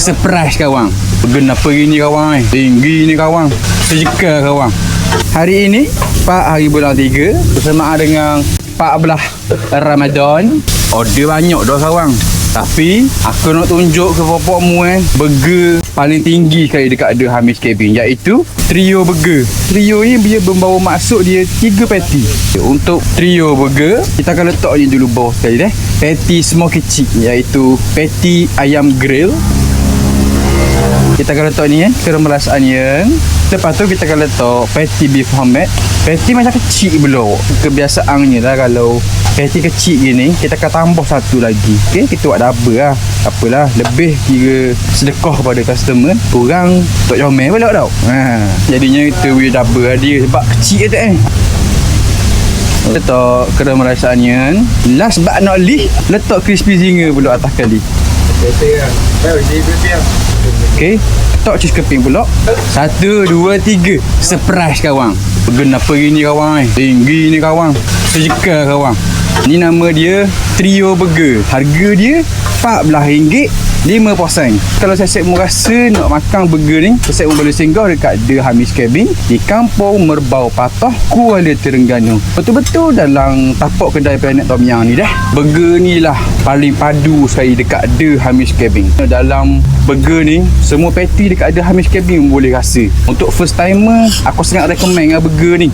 Surprise kawan. Kenapa gini kawan tinggi ni kawan. Sejeka kawan. Hari ini 4 hari bulan 3 bersamaan dengan 14 Ramadan. Order banyak dah kawan. Tapi aku nak tunjuk ke popokmu burger paling tinggi sekali dekat The Hamis Cabin, iaitu Trio Burger. Trio ni dia membawa maksud dia 3 patty. Untuk Trio Burger kita akan letak ni dulu bawah sekali patty semua kecil, iaitu patty ayam grill. Kita akan letak ni caramelized onion. Lepas tu kita akan letak patty beef homemade. Patty macam kecil pula. Kebiasaannya lah kalau patty kecil gini, kita akan tambah satu lagi. Okey, kita buat double lah. Apalah, lebih kira sedekah pada customer. Orang tak comel pula tau. Jadinya kita boleh double lah dia sebab kecil je tak letak caramelized onion. Last but not least, letak crispy zinger pula atas kali. Okey, letak cheese keping pula. 1, 2, 3. Surprise kawan. Kenapa gini kawan tinggi ni kawan. Sejeka kawan. Ni nama dia Trio Burger. Harga dia RM14.5. Kalau saya rasa nak makan burger ni, saya boleh singgah dekat The Hamis Cabin di Kampung Merbau Patah, Kuala Terengganu. Betul-betul dalam tapak kedai Planet Tom Yum ni dah. Burger ni lah paling padu sekali dekat The Hamis Cabin. Dalam burger ni, semua patty dekat The Hamis Cabin boleh rasa. Untuk first timer, aku sangat recommend burger ni.